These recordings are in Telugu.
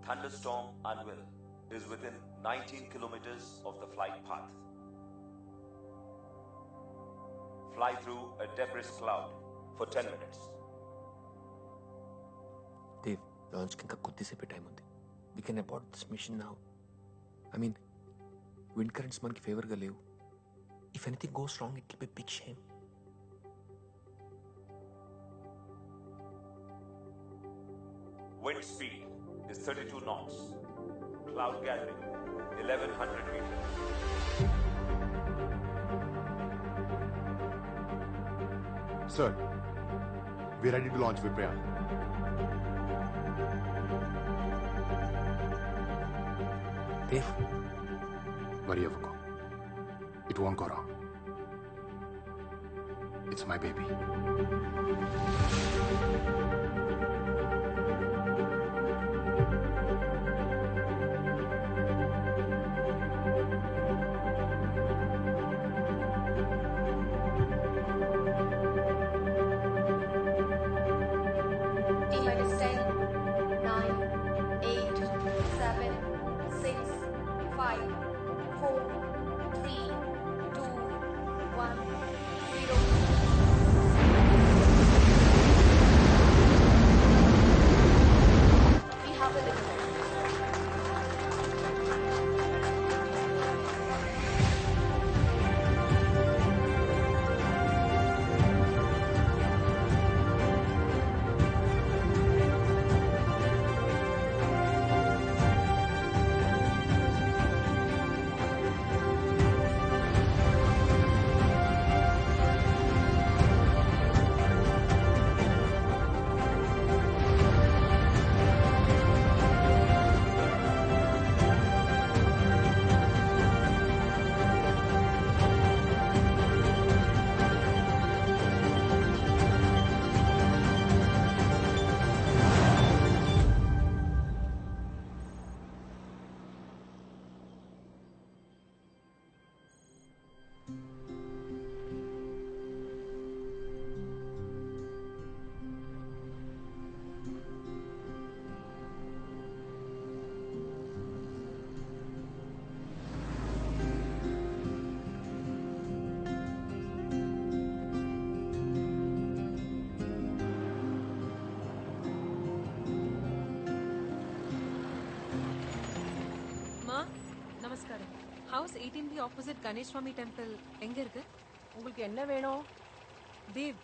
Thunderstorm Anvil is within 19 kilometers of the flight path. Fly through a debris cloud for 10 minutes. Dave, launch ki koddisep time undi. We can abort this mission now. I mean, wind currents manki favor ga levu. If anything goes wrong, it will be a big shame. Wind speed is 32 knots. Cloud gathering 1100 meters. Sir, we're ready to launch Vipraya. Dave, Worry avako. It won't go wrong. It's my baby. நமஸ்காரம். ஹவுஸ் 18B ஆப்போசிட் கணேஷ் சுவாமி டெம்பிள் எங்க இருக்கு? உங்களுக்கு என்ன வேணும்? தேவ்.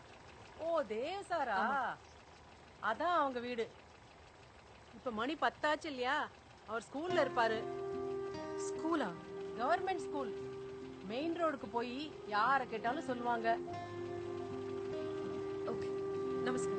ஓ, தேவ் சாரா? அதான் அவங்க வீடு. இப்ப மணி 10 ஆச்சு இல்லையா? அவர் ஸ்கூல்ல இருப்பாரு. ஸ்கூலா? Government school. மெயின் ரோடுக்கு போய் யாரை கேட்டாலும் சொல்லுவாங்க. ஓகே, நமஸ்காரம்.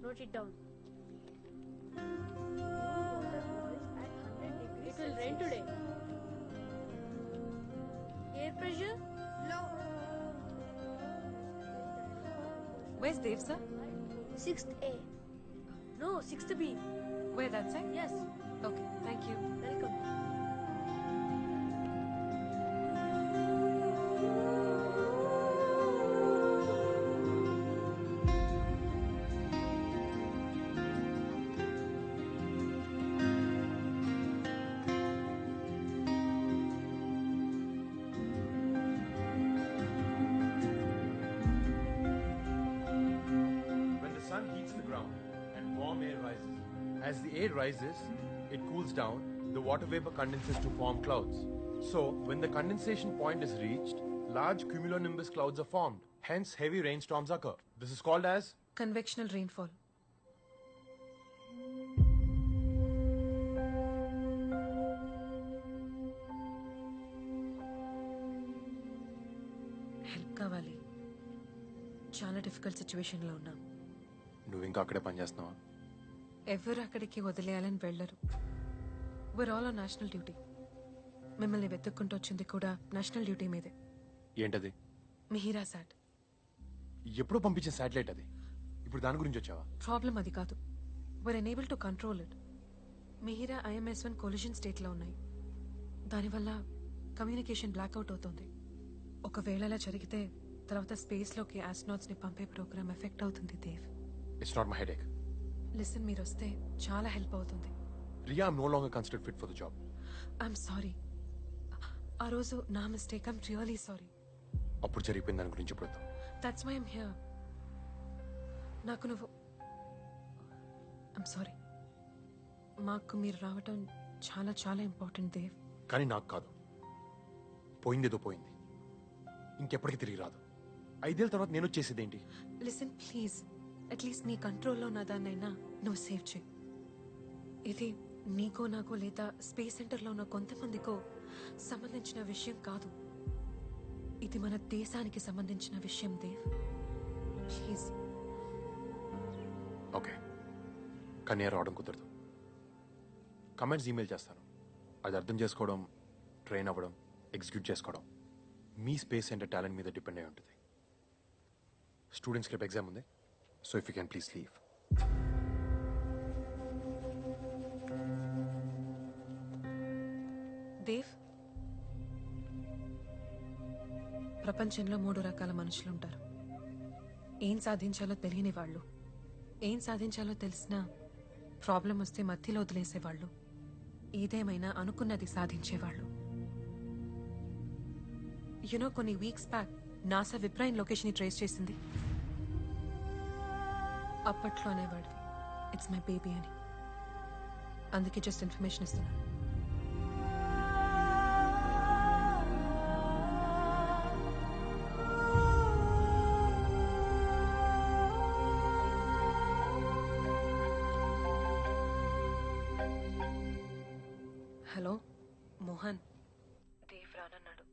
Note it down. It will rain today. Air pressure low. Where's Dev, sir? 6th A. No, 6th B. Where, that side? Yes. Okay, thank you. Welcome. As the air rises, it cools down, the water vapor condenses to form clouds. So, when the condensation point is reached, large cumulonimbus clouds are formed. Hence, heavy rainstorms occur. This is called as Convectional rainfall. Help కావాలి. చాలా డిఫికల్ట్ సిచ్యువేషన్లో ఉన్నాం. నువ్వు ఇంకా అక్కడే పనిచేస్తున్నావా? ఎవరు అక్కడికి వదిలేయాలని వెళ్ళరు. we're all on national duty. మిమ్మల్ని వెతుక్కుంటూ వచ్చింది కూడా నేషనల్ డ్యూటీ మీదే. ఏంటది? మిహిరా సాట్. ఎప్పుడో పంపించిన శాటిలైట్ అది. ఇప్పుడు దాని గురించి వచ్చావా? ప్రాబ్లం అది కాదు. We're unable to control it. మిహిరా IMS-1 కొలిషన్ స్టేట్లో ఉన్నాయి. దానివల్ల కమ్యూనికేషన్ బ్లాక్అవుట్ అవుతుంది. ఒకవేళ అలా జరిగితే తర్వాత స్పేస్లోకి ఆస్ట్రోనాట్స్ని పంపే ప్రోగ్రామ్ ఎఫెక్ట్ అవుతుంది Dev. It's not my headache. Listen, మీరు వస్తే చాలా హెల్ప్ అవుతుంది. Riya, I'm no longer considered fit for the job. I'm sorry. ఆ రోజు నా మిస్టేక్. I'm really sorry. అప్పుడు జరిగిపోయిన దాని గురించి ఇప్పుడు వద్దాం. That's why I'm here. నాకు నువ్వు ఐఎమ్ సారీ. మాకు మీరు రావటం చాలా చాలా ఇంపార్టెంట్ దేవ్. కానీ నాకు కాదు. పోయిందేదో పోయింది, ఇంకెప్పటికీ తిరిగి రాదు. 5 ఏళ్ళ తర్వాత నేను వచ్చేసేది ఏంటి? లిసన్ ప్లీజ్, అట్లీస్ట్ నీ కంట్రోల్లో ఉన్న దాన్నైనా నువ్వు సేవ్ చేయి. ఇది నీకో నాకో లేదా స్పేస్ సెంటర్లో ఉన్న కొంతమందికో సంబంధించిన విషయం కాదు. ఇది మన దేశానికి సంబంధించిన విషయం దేవ్. ప్లీజ్. ఓకే, కానీ రావడం కుదరదు. కమెంట్స్ ఈమెయిల్ చేస్తాను. అది అర్థం చేసుకోవడం, ట్రైన్ అవ్వడం, ఎగ్జిక్యూట్ చేసుకోవడం మీ స్పేస్ సెంటర్ టాలెంట్ మీద డిపెండ్ అయి ఉంటుంది. స్టూడెంట్స్కి రేపు ఎగ్జామ్ ఉంది, so if you can please leave. Dev, ప్రపంచంలో 3 రకాల మనుషులుంటారు. ఏం సాధించాలో తెలియని వాళ్ళు, ఏం సాధించాలో తెలిసినా ప్రాబ్లం వస్తే మధ్యలో వదిలేసేవాళ్ళు, ఏదేమైనా అనుకున్నది సాధించేవాళ్ళు. యునో, కొన్ని వీక్స్ బ్యాక్ నాసా విప్రాయిన్ లొకేషన్ ట్రేస్ చేసింది. అప్పట్లో అనేవాడివి ఇట్స్ మై బేబీ అని. అందుకే జస్ట్ ఇన్ఫర్మేషన్ ఇస్తున్నా. హలో మోహన్. దేవ్ రానన్నాడు.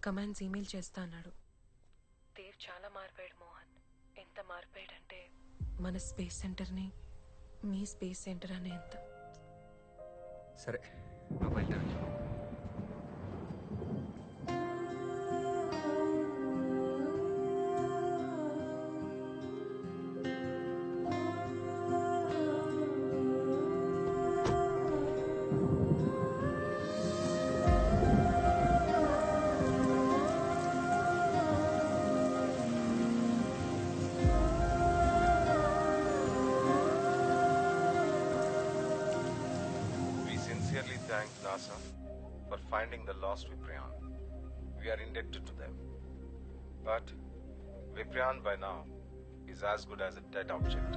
కమాండ్స్ ఈమెయిల్ చేస్తా అన్నాడు. దేవ్ చాలా మారిపోయాడు మోహన్. ఎంత మారిపోయాడంటే మన స్పేస్ సెంటర్ని మీ స్పేస్ సెంటర్ అనే ఎంత. సరే, నువ్వు బయట. Thank NASA for finding the lost Viprion. We are indebted to them. But Viprion by now is as good as a dead object.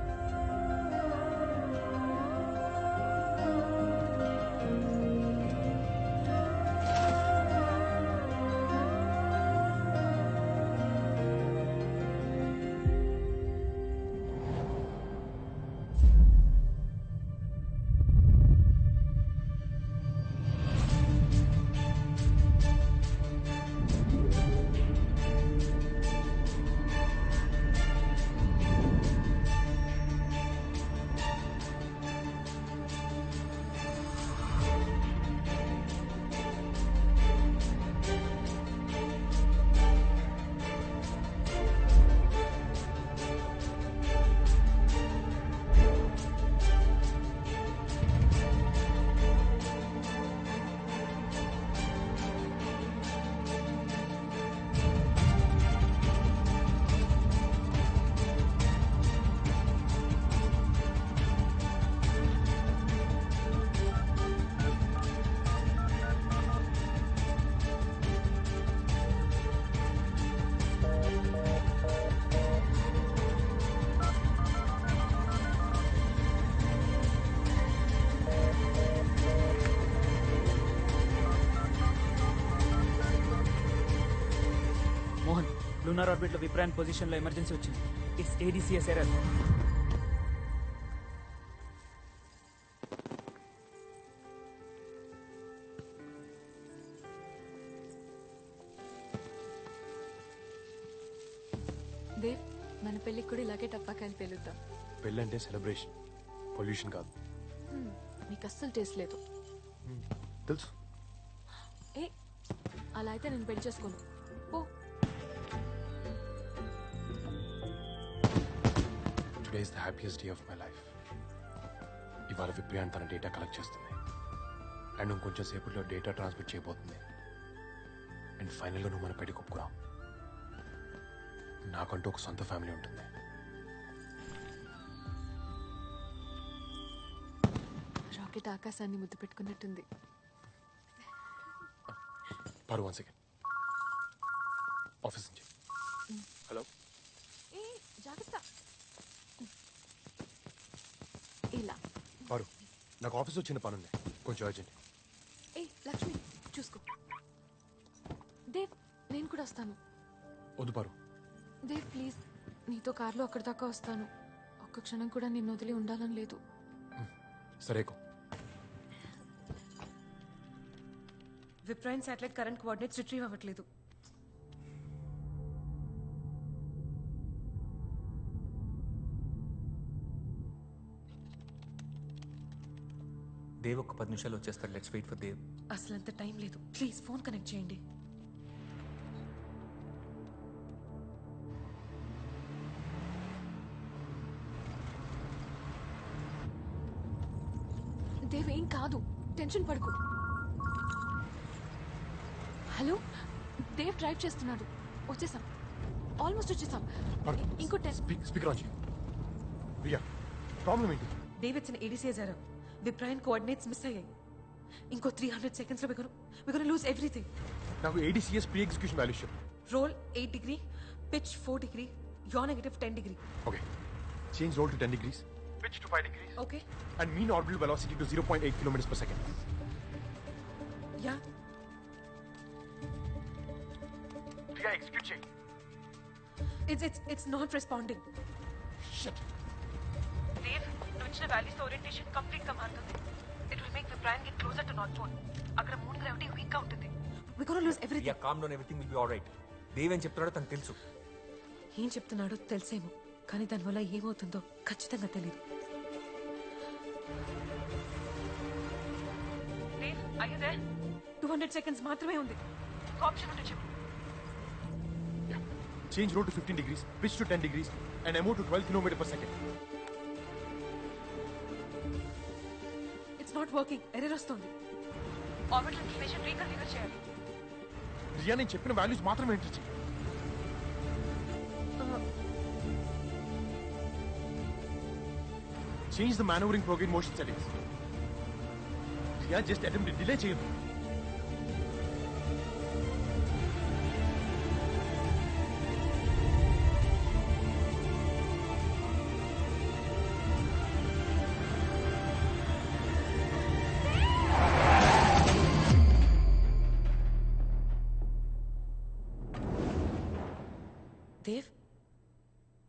Lunar ఆర్బిట్లో విప్రాన్ పొజిషన్లో ఎమర్జెన్సీ వచ్చింది. It's ADCS error. దేవ్, మన పెళ్ళికి కూడా ఇలాగే టపాకాయలు పేలుద్దాం. పెళ్ళంటే సెలబ్రేషన్, పొల్యూషన్ కాదు. నీకు అస్సలు టేస్ట్ లేదు. తెలుసు. ఏ, అలా అయితే నేను పెళ్లి చేసుకోను. Oh today is the happiest day of my life. ఇవాళ విప్రియాన్ తన డేటా కలెక్ట్ చేస్తుంది అండ్ ఇంకొంచెం సేపట్లో డేటా ట్రాన్స్మిట్ చేయబోతుంది. అండ్ ఫైనల్గా నువ్వు మన పెళ్లి ఒప్పుకున్నావు. నాకంటూ ఒక సొంత ఫ్యామిలీ ఉంటుంది. రాకెట్ ఆకాశాన్ని ముద్దు పెట్టుకున్నట్టుంది. పారు 1 సెకండ్. ఆఫీస్ నుంచి. హలో. ఏ జాగ్రత్త. ఇలా పారు, నాకు ఆఫీస్లో చిన్న పని ఉంది, కొంచెం అర్జెంట్. ఏ లక్ష్మి చూసుకో. దేవ్ నేను కూడా వస్తాను. వద్దు పారు. దేవ్ ప్లీజ్, నీతో కార్లో అక్కడి దాకా వస్తాను. ఒక్క క్షణం కూడా నిన్ను వదిలి ఉండాలని లేదు. సరేకో. విప్రైన్ శాటిలైట్ కరెంట్ కోఆర్డినేట్స్ రిట్రీవ్ అవ్వట్లేదు. దేవ్ ఒక 10 నిమిషాలు వచ్చేస్తాడు. Let's wait for Dev. అసలు అంత టైం లేదు. ప్లీజ్ ఫోన్ కనెక్ట్ చేయండి. దేవ్ ఏం కాదు, టెన్షన్ పడుకు. హలో, దేవ్ డ్రైవ్ చేస్తున్నాడు. వచ్చేసాం, ఆల్మోస్ట్ వచ్చేసాం. ఇంకో స్పీకర్ ఆన్ చేయి. రియా, ప్రాబ్లం ఏంటి? Davidson ADCS error. విప్రైన్ కోఆర్డినేట్స్ మిస్ అయ్యాయి. ఇంకో 300 సెకండ్స్ లో we're gonna lose everything. నాకు ADCS ప్రీ ఎగ్జిక్యూషన్ వాల్యూస్ చెప్పు. Roll 8 degree, pitch 4 degree, yaw negative 10 degree. Okay, change roll to 10 degrees, pitch to 5 degrees, okay and mean orbital velocity to 0.8 kilometers per second. Yeah. Riya, execute చేయి. It's not responding. Shit. Dave, నువ్వు ఇచ్చిన వాల్యూస్ ఓరియంటేషన్ కంప్లీట్ గా మారుతుంది. It will make Viprayan get closer to North Pole. అక్కడ మూన్ గ్రావిటీ వీక్ గా ఉంటుంది. We're gonna lose everything. Yeah, calm down, everything will be alright. Dev ఏం చెప్తున్నాడో తనకు తెలుసు. ఏం చెప్తున్నాడో తెలిసేమో, కానీ దానివల్ల ఏమవుతుందో ఖచ్చితంగా తెలియదు. Dave, are you there? 200 seconds మాత్రమే ఉంది. ఆప్షన్ ఉంటే చెప్పు. Yeah. Change roll to 15 degrees, pitch to 10 degrees, and MO to 12 kilometers per second. It's not working. Error వస్తుంది. ఆర్బిటల్ ఇన్ఫర్మేషన్ రీకన్ఫిగర్ చేయాలి. రియా, నేను చెప్పిన వాల్యూస్ మాత్రమే ఎంటర్ చేయి. Change the maneuvering program motion settings. Riya, just attempt to delay చేయదు. Dave?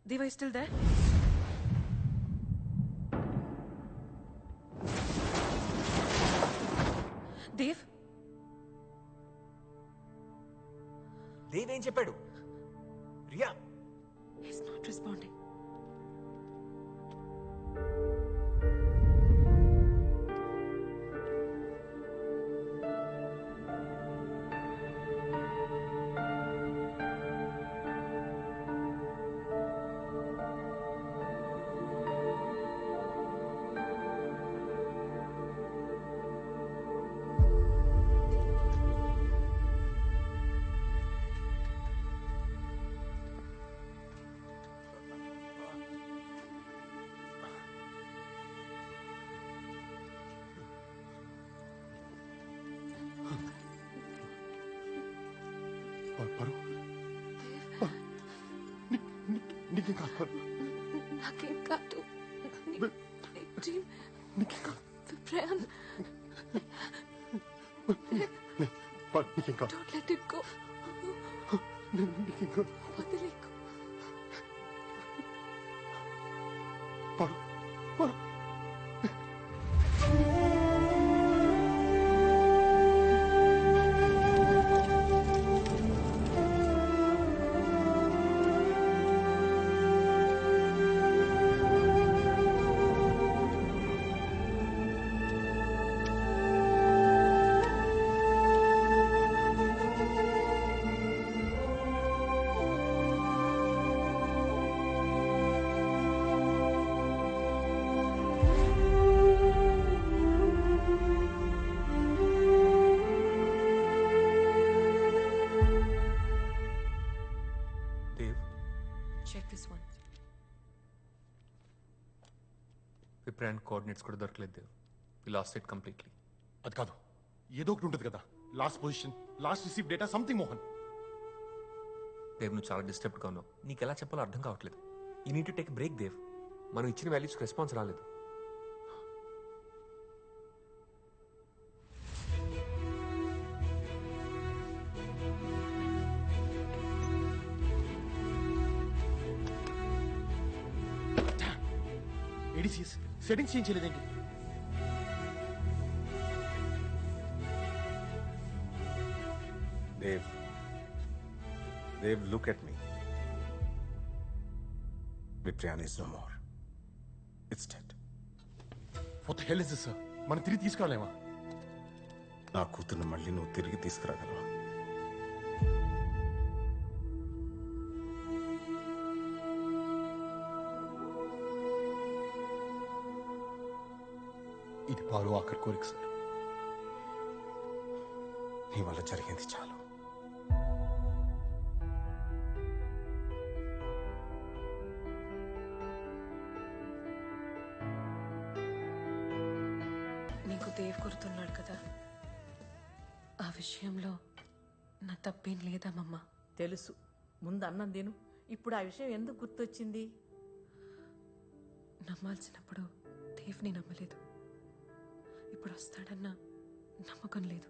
Dave, are you still there? Dave? Dev ఏం చెప్పాడు? Riya, He's not responding. పరు, నీకేం కాదు. నాకేం కాదు. నీకేం కాదు. విప్రయాన్, నీకేం కాదు. don't let it go. నీకేం కాదు. వదిలేకు. పరు, పరు. విప్రాన్ కోఆర్డినేట్స్ కూడా దొరకలేదు Dev. We lost it completely. అది కాదు, ఏదో ఒకటి ఉంటుంది కదా. Last position, last receive data, something Mohan. Dev నువ్వు చాలా డిస్టర్బ్డ్గా ఉన్నావు. నీకు ఎలా చెప్పాలో అర్థం కావట్లేదు. You need to take break Dev. మనం ఇచ్చిన వాల్యూస్కి రెస్పాన్స్ రాలేదు. ఏడీసీఎస్ సెట్టింగ్స్ చేంజ్ చేయలేదేంటి? Dave, look at me. Viprian is no more. It's dead. What the hell is this, sir? మనం తిరిగి తీసుకురాలేమా? నా కూతుర్ని మళ్ళీ నువ్వు తిరిగి తీసుకురాగలవా? ఇది పాలు ఆఖరి కోరిక సార్. నీ వల్ల జరిగింది చాలు. నీకు దేవ్ గుర్తున్నాడు కదా, ఆ విషయంలో నా తప్పేం లేదమ్మమ్మ. తెలుసు, ముందు అన్నం తిను. ఇప్పుడు ఆ విషయం ఎందుకు గుర్తొచ్చింది? నమ్మాల్సినప్పుడు దేవ్ని నమ్మలేదు. ఇప్పుడు వస్తాడన్న నమ్మకం లేదు.